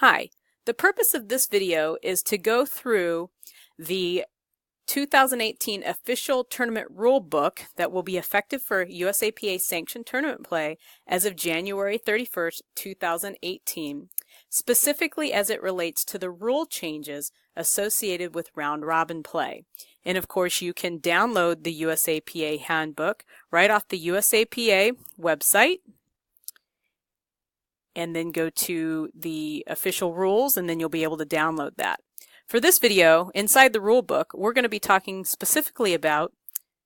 Hi, the purpose of this video is to go through the 2018 official tournament rule book that will be effective for USAPA sanctioned tournament play as of January 31st, 2018, specifically as it relates to the rule changes associated with round robin play. And of course, you can download the USAPA handbook right off the USAPA website, and then go to the official rules, and then you'll be able to download that. For this video, inside the rule book, we're going to be talking specifically about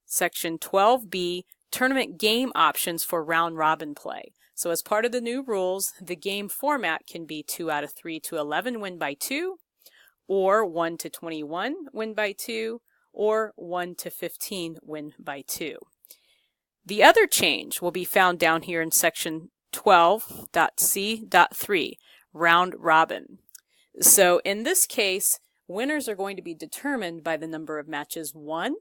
Section 12B, Tournament Game Options for Round Robin Play. So as part of the new rules, the game format can be 2 out of 3 to 11 win by 2, or 1 to 21 win by 2, or 1 to 15 win by 2. The other change will be found down here in Section 12.c.3, round robin. So in this case, winners are going to be determined by the number of matches won.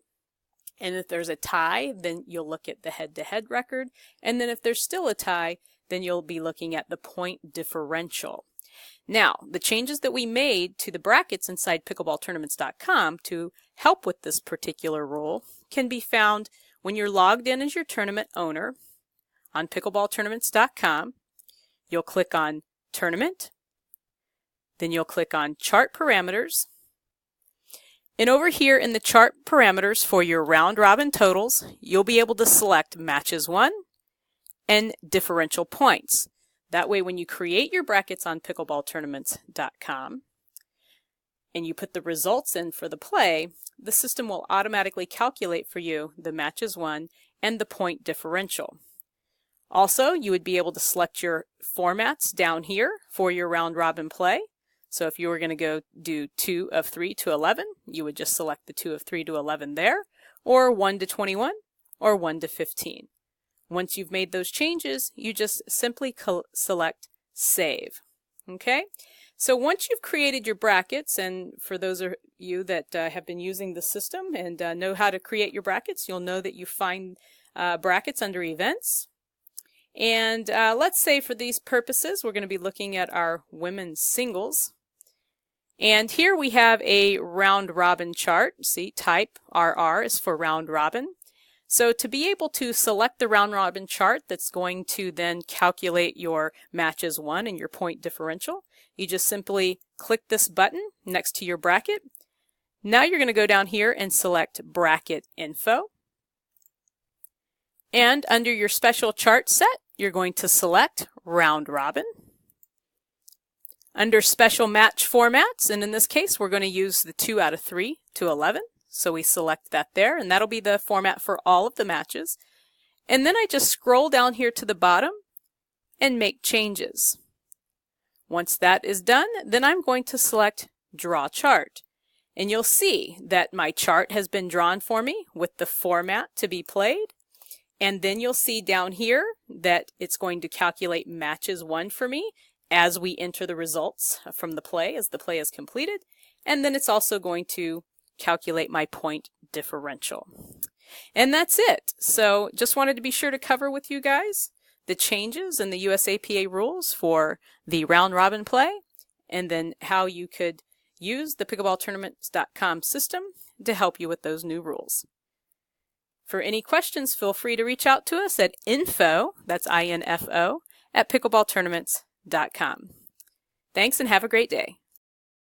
And if there's a tie, then you'll look at the head-to-head record. And then if there's still a tie, then you'll be looking at the point differential. Now, the changes that we made to the brackets inside pickleballtournaments.com to help with this particular rule can be found when you're logged in as your tournament owner on pickleballtournaments.com. You'll click on Tournament, then you'll click on Chart Parameters, and over here in the chart parameters for your round robin totals, you'll be able to select matches won and differential points. That way, when you create your brackets on pickleballtournaments.com and you put the results in for the play, the system will automatically calculate for you the matches won and the point differential. Also, you would be able to select your formats down here for your round robin play. So if you were going to go do 2 of 3 to 11, you would just select the 2 of 3 to 11 there, or 1 to 21, or 1 to 15. Once you've made those changes, you just simply select Save. Okay? So once you've created your brackets, and for those of you that have been using the system and know how to create your brackets, you'll know that you find brackets under Events. And let's say for these purposes, we're going to be looking at our women's singles. And here we have a round robin chart. See, type RR is for round robin. So to be able to select the round robin chart that's going to then calculate your matches won and your point differential, you just simply click this button next to your bracket. Now you're going to go down here and select Bracket Info. And under your special chart set, you're going to select Round Robin. Under Special Match Formats, and in this case, we're going to use the 2 out of 3 to 11. So we select that there, and that'll be the format for all of the matches. And then I just scroll down here to the bottom and make changes. Once that is done, then I'm going to select Draw Chart. And you'll see that my chart has been drawn for me with the format to be played. And then you'll see down here that it's going to calculate matches won for me as we enter the results from the play, as the play is completed. And then it's also going to calculate my point differential. And that's it. So just wanted to be sure to cover with you guys the changes in the USAPA rules for the round robin play, and then how you could use the pickleballtournaments.com system to help you with those new rules. For any questions, feel free to reach out to us at info, that's INFO, at pickleballtournaments.com. Thanks and have a great day.